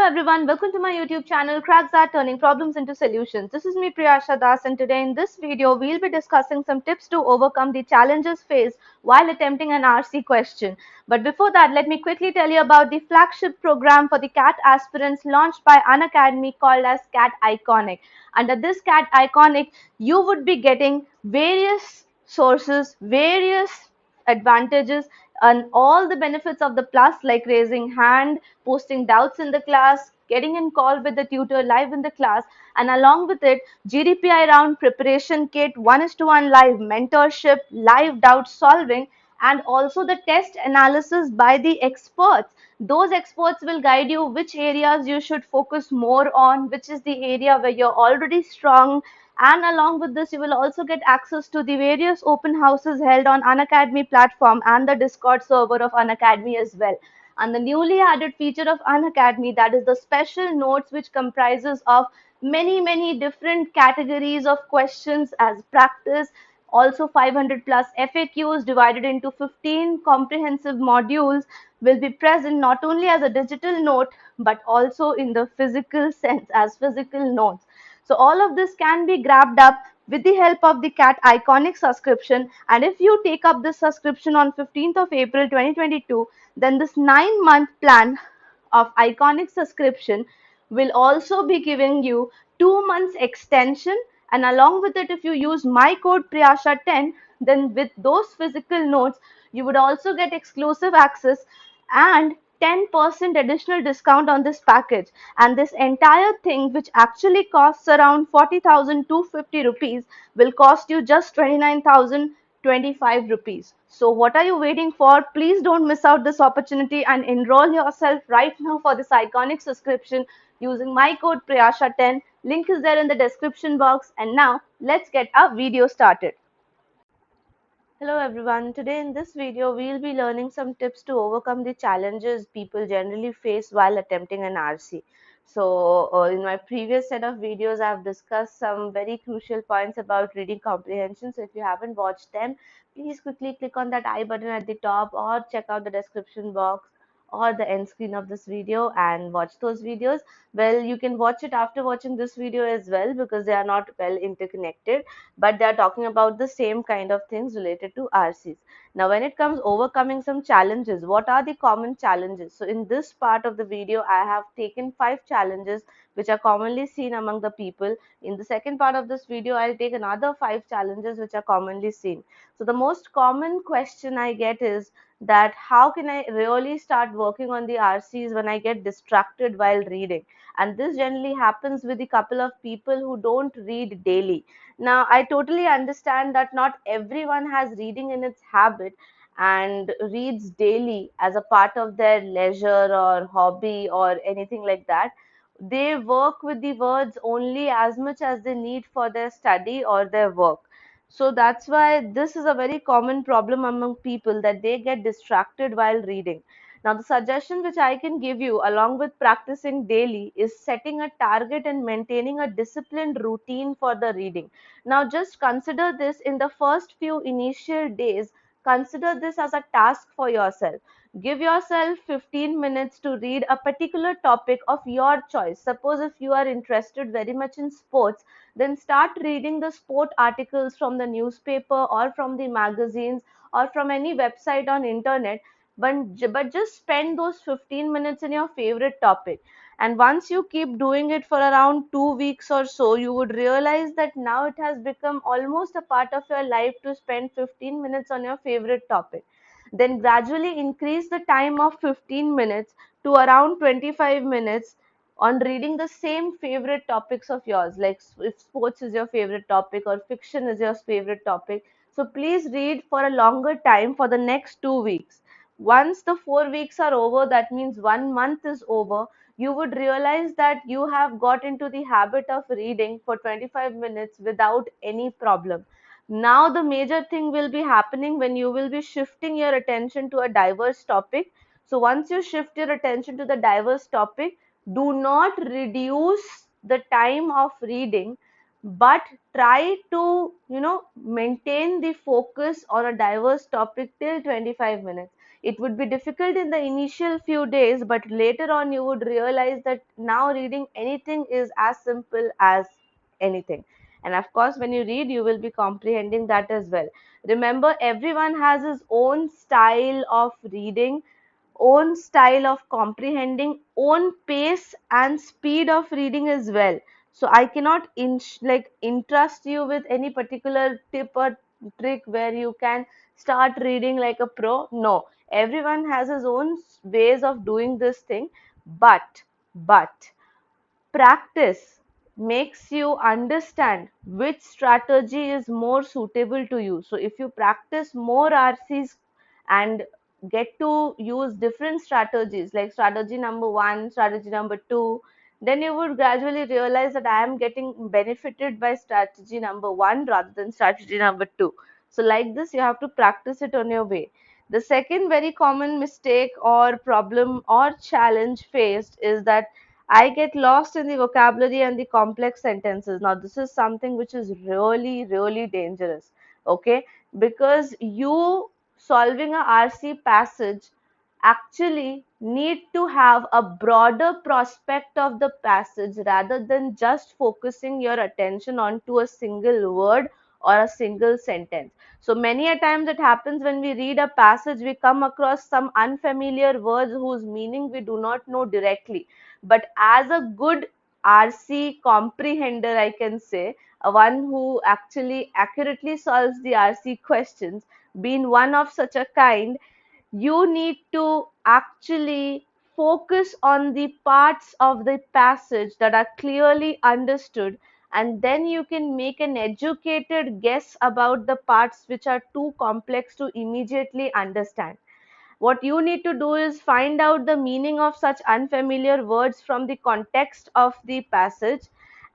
everyone, welcome to my YouTube channel Cracks Are Turning Problems into Solutions. This is me Priyasha Das, and today in this video we'll be discussing some tips to overcome the challenges faced while attempting an RC question. But before that, let me quickly tell you about the flagship program for the CAT aspirants launched by Unacademy called as CAT Iconic. Under this CAT Iconic, you would be getting various sources, various advantages and all the benefits of the plus, like raising hand, posting doubts in the class, getting in call with the tutor live in the class, and along with it GDPI round preparation kit, 1:1 live mentorship, live doubt solving, and also the test analysis by the experts. Those experts will guide you which areas you should focus more on, which is the area where you're already strong, and along with this, you will also get access to the various open houses held on Unacademy platform and the Discord server of Unacademy as well. And the newly added feature of Unacademy, that is the special notes, which comprises of many different categories of questions as practice, also 500 plus FAQs divided into 15 comprehensive modules will be present not only as a digital note but also in the physical sense as physical notes. So all of this can be grabbed up with the help of the CAT Iconic subscription. And if you take up this subscription on 15th of April 2022, then this 9-month plan of Iconic subscription will also be giving you 2 months extension. And along with it, if you use my code Priyasha10, then with those physical notes, you would also get exclusive access and 10% additional discount on this package. And this entire thing, which actually costs around 40,250 rupees, will cost you just 29,025 rupees. So what are you waiting for? Please don't miss out this opportunity and enroll yourself right now for this iconic subscription using my code Priyasha10. Link is there in the description box. And now let's get our video started. Hello everyone, today in this video we'll be learning some tips to overcome the challenges people generally face while attempting an RC. So in my previous set of videos I've discussed some very crucial points about reading comprehension. So if you haven't watched them, please quickly click on that I button at the top or check out the description box or the end screen of this video and watch those videos. Well, you can watch it after watching this video as well because they are not well interconnected, but they are talking about the same kind of things related to RCs. Now, when it comes overcoming some challenges, what are the common challenges? So in this part of the video, I have taken 5 challenges which are commonly seen among the people. In the second part of this video, I'll take another 5 challenges which are commonly seen. So the most common question I get is that how can I really start working on the RCs when I get distracted while reading? And this generally happens with a couple of people who don't read daily. Now, I totally understand that not everyone has reading in its habit and reads daily as a part of their leisure or hobby or anything like that. They work with the words only as much as they need for their study or their work. So that's why this is a very common problem among people, that they get distracted while reading. Now, the suggestion which I can give you along with practicing daily is setting a target and maintaining a disciplined routine for the reading. Now, just consider this in the first few initial days. Consider this as a task for yourself. Give yourself 15 minutes to read a particular topic of your choice. Suppose if you are interested very much in sports, then start reading the sport articles from the newspaper or from the magazines or from any website on internet, but just spend those 15 minutes in your favorite topic. And once you keep doing it for around 2 weeks or so, you would realize that now it has become almost a part of your life to spend 15 minutes on your favorite topic. Then gradually increase the time of 15 minutes to around 25 minutes on reading the same favorite topics of yours, like if sports is your favorite topic or fiction is your favorite topic. So please read for a longer time for the next 2 weeks. Once the 4 weeks are over, that means 1 month is over, you would realize that you have got into the habit of reading for 25 minutes without any problem. Now the major thing will be happening when you will be shifting your attention to a diverse topic. So once you shift your attention to the diverse topic, do not reduce the time of reading, but try to maintain the focus on a diverse topic till 25 minutes. It would be difficult in the initial few days, but later on you would realize that now reading anything is as simple as anything. And of course, when you read, you will be comprehending that as well. Remember, everyone has his own style of reading, own style of comprehending, own pace and speed of reading as well. So I cannot entrust you with any particular tip or trick where you can start reading like a pro. No, everyone has his own ways of doing this thing, but practice makes you understand which strategy is more suitable to you. So if you practice more RCs and get to use different strategies like strategy number 1, strategy number 2, then you would gradually realize that I am getting benefited by strategy number 1 rather than strategy number 2. So like this, you have to practice it on your way. The second very common mistake or problem or challenge faced is that I get lost in the vocabulary and the complex sentences. Now, this is something which is really, really dangerous. Okay, because you solving a RC passage actually need to have a broader prospect of the passage rather than just focusing your attention onto a single word or a single sentence. So many a times it happens when we read a passage, we come across some unfamiliar words whose meaning we do not know directly. But as a good RC comprehender, I can say, one who actually accurately solves the RC questions, being one of such a kind, you need to actually focus on the parts of the passage that are clearly understood, and then you can make an educated guess about the parts which are too complex to immediately understand. What you need to do is find out the meaning of such unfamiliar words from the context of the passage,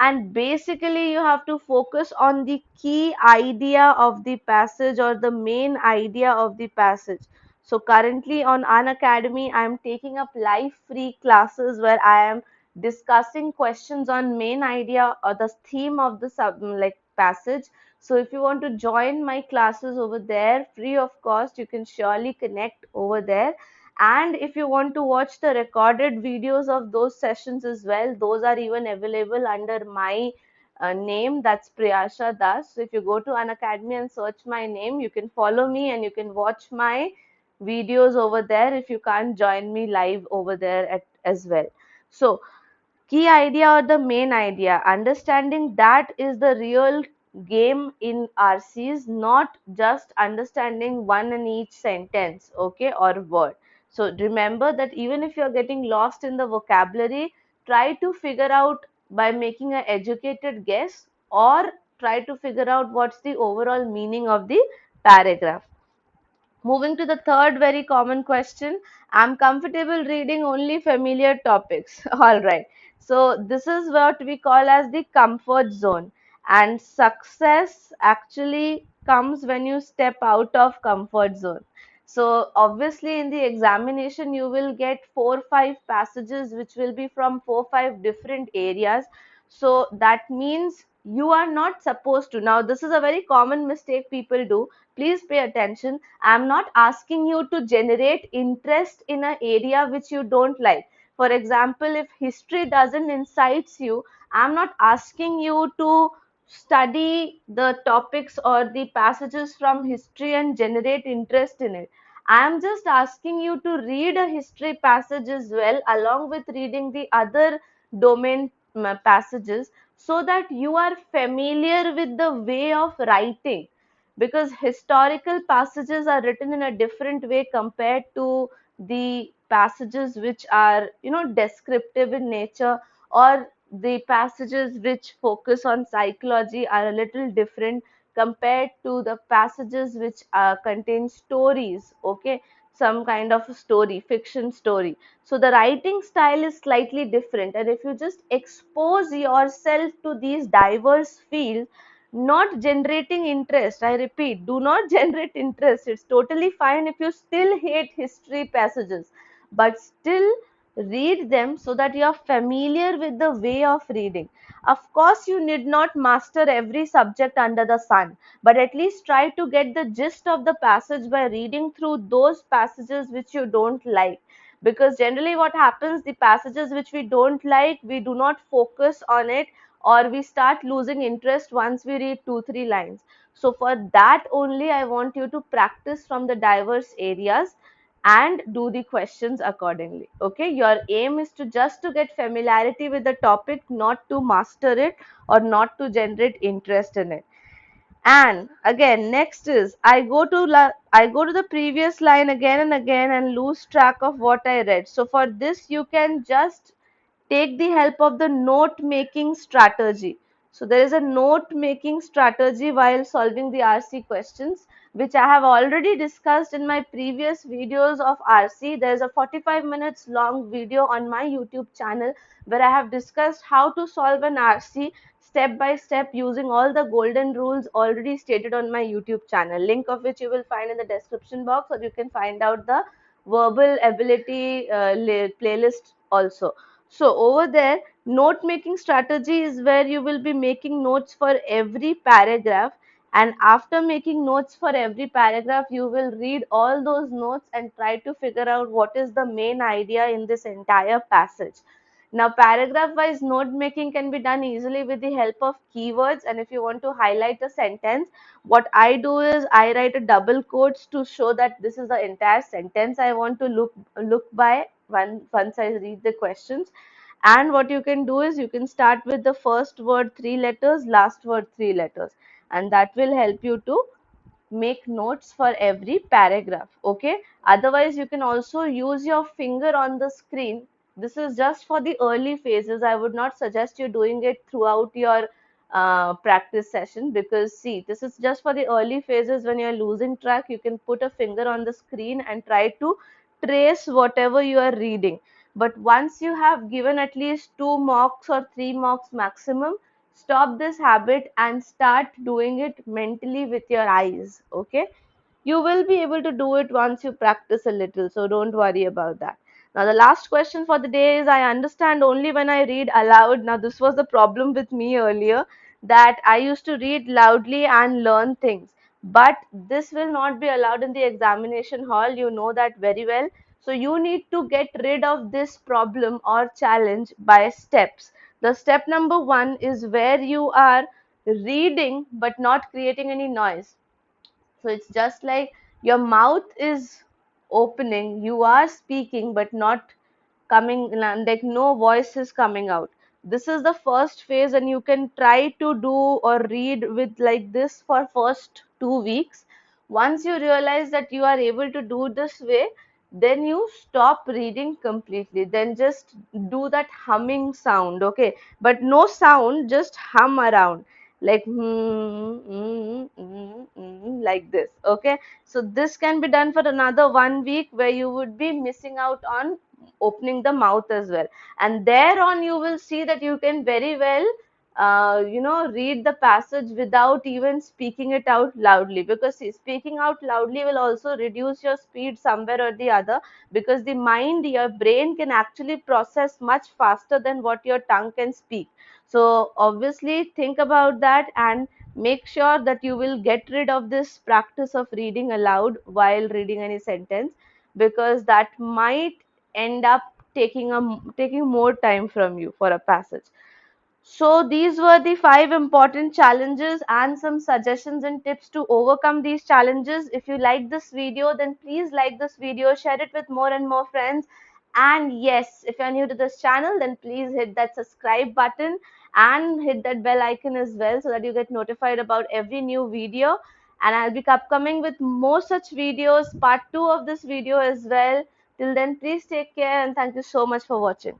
and basically you have to focus on the key idea of the passage or the main idea of the passage. So currently on Unacademy, I am taking up live free classes where I am discussing questions on main idea or the theme of the passage. So if you want to join my classes over there free of cost, you can surely connect over there. And if you want to watch the recorded videos of those sessions as well, those are even available under my name, that's Priyasha Das. So if you go to Unacademy and search my name, you can follow me and you can watch my videos over there if you can't join me live over there as well. So key idea or the main idea, understanding that is the real game in RCs, not just understanding one in each sentence, okay, or word. So remember that even if you're getting lost in the vocabulary, try to figure out by making an educated guess, or try to figure out what's the overall meaning of the paragraph. Moving to the third very common question, I'm comfortable reading only familiar topics. All right. So this is what we call as the comfort zone. And success actually comes when you step out of comfort zone. So obviously in the examination, you will get 4-5 passages which will be from 4-5 different areas. So that means you are not supposed to. Now, this is a very common mistake people do. Please pay attention. I'm not asking you to generate interest in an area which you don't like. For example, if history doesn't incites you, I'm not asking you to study the topics or the passages from history and generate interest in it. I'm just asking you to read a history passage as well, along with reading the other domain passages, so that you are familiar with the way of writing, because historical passages are written in a different way compared to the passages which are, descriptive in nature, or the passages which focus on psychology are a little different compared to the passages which contain stories, okay, some kind of a story, fiction story. So the writing style is slightly different, and if you just expose yourself to these diverse fields, not generating interest, I repeat, do not generate interest. It's totally fine if you still hate history passages, but still Read them so that you are familiar with the way of reading. Of course, you need not master every subject under the sun, but at least try to get the gist of the passage by reading through those passages which you don't like. Because generally, what happens, the passages which we don't like, we do not focus on it, or we start losing interest once we read 2 3 lines. So, for that only, I want you to practice from the diverse areas and do the questions accordingly. Okay, your aim is to just to get familiarity with the topic, not to master it or not to generate interest in it. And again, next is I go to the previous line again and again and lose track of what I read. So for this, you can just take the help of the note making strategy. So there is a note making strategy while solving the RC questions, which I have already discussed in my previous videos of RC. There is a 45 minutes long video on my YouTube channel where I have discussed how to solve an RC step by step using all the golden rules already stated on my YouTube channel, link of which you will find in the description box, or you can find out the verbal ability playlist also. So over there, note making strategy is where you will be making notes for every paragraph, and after making notes for every paragraph, you will read all those notes and try to figure out what is the main idea in this entire passage. Now, paragraph wise note making can be done easily with the help of keywords. And if you want to highlight a sentence, what I do is I write a double quotes to show that this is the entire sentence I want to look by once I read the questions. And what you can do is you can start with the first word 3 letters, last word 3 letters, and that will help you to make notes for every paragraph. Okay, otherwise you can also use your finger on the screen. This is just for the early phases. I would not suggest you doing it throughout your practice session, because see, this is just for the early phases. When you're losing track, you can put a finger on the screen and try to trace whatever you are reading. But once you have given at least 2 marks or 3 marks maximum, stop this habit and start doing it mentally with your eyes. Okay, you will be able to do it once you practice a little, so don't worry about that. Now the last question for the day is, I understand only when I read aloud. Now this was the problem with me earlier, that I used to read loudly and learn things, but this will not be allowed in the examination hall, you know that very well. So you need to get rid of this problem or challenge by steps. The step number 1 is where you are reading but not creating any noise. So it's just like your mouth is opening, you are speaking, but not coming, like no voice is coming out. This is the first phase, and you can try to do or read with like this for first 2 weeks. Once you realize that you are able to do this way, then you stop reading completely. Then just do that humming sound, okay? But no sound, just hum around like like this. Okay, so this can be done for another 1 week, where you would be missing out on opening the mouth as well, and there on you will see that you can very well read the passage without even speaking it out loudly, because see, speaking out loudly will also reduce your speed somewhere or the other, because the mind, your brain, can actually process much faster than what your tongue can speak. So obviously think about that and make sure that you will get rid of this practice of reading aloud while reading any sentence, because that might end up taking more time from you for a passage. So these were the 5 important challenges and some suggestions and tips to overcome these challenges. If you like this video, then please like this video, share it with more and more friends. And yes, if you're new to this channel, then please hit that subscribe button and hit that bell icon as well, so that you get notified about every new video. And I'll be upcoming with more such videos, part 2 of this video as well. Till then, please take care and thank you so much for watching.